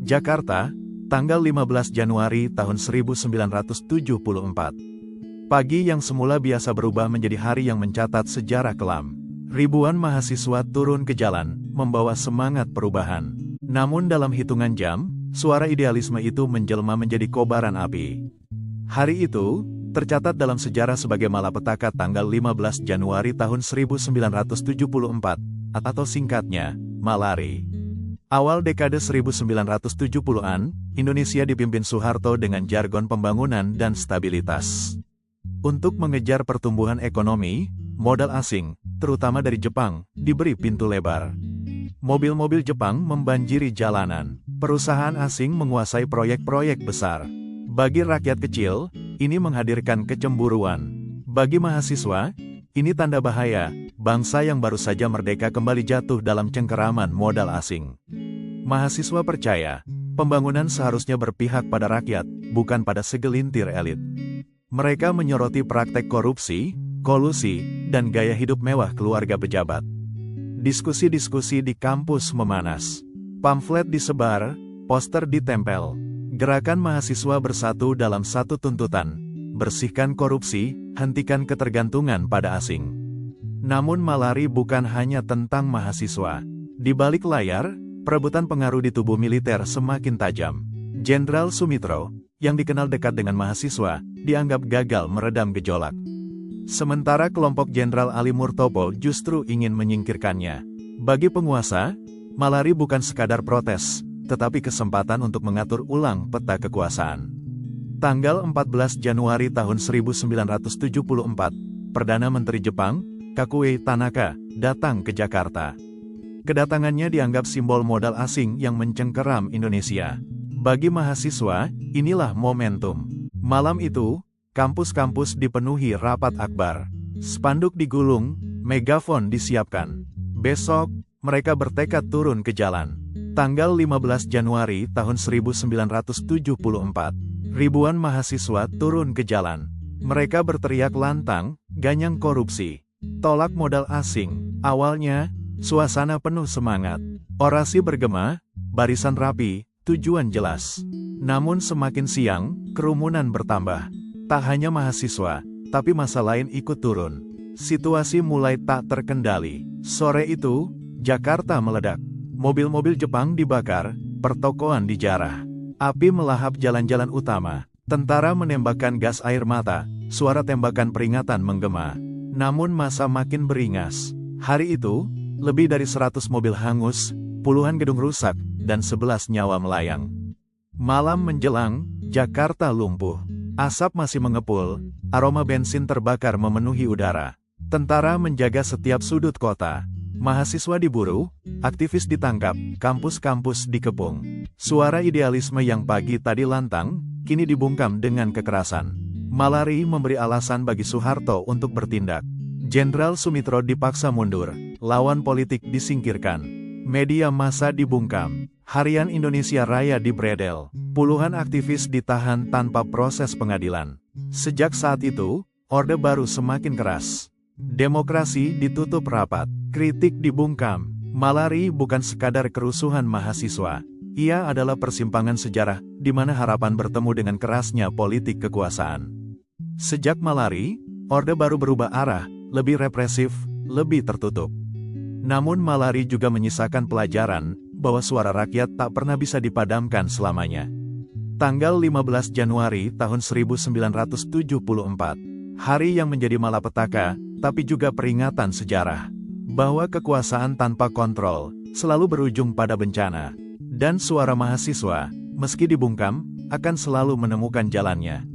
Jakarta, tanggal 15 Januari tahun 1974. Pagi yang semula biasa berubah menjadi hari yang mencatat sejarah kelam. Ribuan mahasiswa turun ke jalan, membawa semangat perubahan. Namun dalam hitungan jam, suara idealisme itu menjelma menjadi kobaran api. Hari itu, tercatat dalam sejarah sebagai malapetaka tanggal 15 Januari tahun 1974, atau singkatnya, Malari. Awal dekade 1970-an, Indonesia dipimpin Soeharto dengan jargon pembangunan dan stabilitas. Untuk mengejar pertumbuhan ekonomi, modal asing, terutama dari Jepang, diberi pintu lebar. Mobil-mobil Jepang membanjiri jalanan. Perusahaan asing menguasai proyek-proyek besar. Bagi rakyat kecil, ini menghadirkan kecemburuan. Bagi mahasiswa, ini tanda bahaya, bangsa yang baru saja merdeka kembali jatuh dalam cengkeraman modal asing. Mahasiswa percaya, pembangunan seharusnya berpihak pada rakyat, bukan pada segelintir elit. Mereka menyoroti praktek korupsi, kolusi, dan gaya hidup mewah keluarga pejabat. Diskusi-diskusi di kampus memanas. Pamflet disebar, poster ditempel. Gerakan mahasiswa bersatu dalam satu tuntutan. Bersihkan korupsi, hentikan ketergantungan pada asing. Namun Malari bukan hanya tentang mahasiswa. Di balik layar, perebutan pengaruh di tubuh militer semakin tajam. Jenderal Sumitro, yang dikenal dekat dengan mahasiswa, dianggap gagal meredam gejolak. Sementara kelompok Jenderal Ali Murtopo justru ingin menyingkirkannya. Bagi penguasa, Malari bukan sekadar protes, tetapi kesempatan untuk mengatur ulang peta kekuasaan. Tanggal 14 Januari tahun 1974, Perdana Menteri Jepang, Kakuei Tanaka, datang ke Jakarta. Kedatangannya dianggap simbol modal asing yang mencengkeram Indonesia. Bagi mahasiswa, inilah momentum. Malam itu, kampus-kampus dipenuhi rapat akbar. Spanduk digulung, megafon disiapkan. Besok, mereka bertekad turun ke jalan. Tanggal 15 Januari tahun 1974, ribuan mahasiswa turun ke jalan. Mereka berteriak lantang, ganyang korupsi, tolak modal asing. Awalnya, suasana penuh semangat. Orasi bergema, barisan rapi, tujuan jelas. Namun semakin siang, kerumunan bertambah. Tak hanya mahasiswa, tapi massa lain ikut turun. Situasi mulai tak terkendali. Sore itu, Jakarta meledak. Mobil-mobil Jepang dibakar, pertokoan dijarah. Api melahap jalan-jalan utama. Tentara menembakkan gas air mata, suara tembakan peringatan menggema. Namun massa makin beringas. Hari itu, lebih dari 100 mobil hangus, puluhan gedung rusak, dan 11 nyawa melayang. Malam menjelang, Jakarta lumpuh. Asap masih mengepul, aroma bensin terbakar memenuhi udara. Tentara menjaga setiap sudut kota. Mahasiswa diburu, aktivis ditangkap, kampus-kampus dikepung. Suara idealisme yang pagi tadi lantang, kini dibungkam dengan kekerasan. Malari memberi alasan bagi Soeharto untuk bertindak. Jenderal Sumitro dipaksa mundur, lawan politik disingkirkan. Media massa dibungkam. Harian Indonesia Raya dibredel. Puluhan aktivis ditahan tanpa proses pengadilan. Sejak saat itu, Orde Baru semakin keras. Demokrasi ditutup rapat. Kritik dibungkam. Malari bukan sekadar kerusuhan mahasiswa. Ia adalah persimpangan sejarah, di mana harapan bertemu dengan kerasnya politik kekuasaan. Sejak Malari, Orde Baru berubah arah, lebih represif, lebih tertutup. Namun Malari juga menyisakan pelajaran, bahwa suara rakyat tak pernah bisa dipadamkan selamanya. Tanggal 15 Januari tahun 1974, hari yang menjadi malapetaka, tapi juga peringatan sejarah. Bahwa kekuasaan tanpa kontrol, selalu berujung pada bencana. Dan suara mahasiswa, meski dibungkam, akan selalu menemukan jalannya.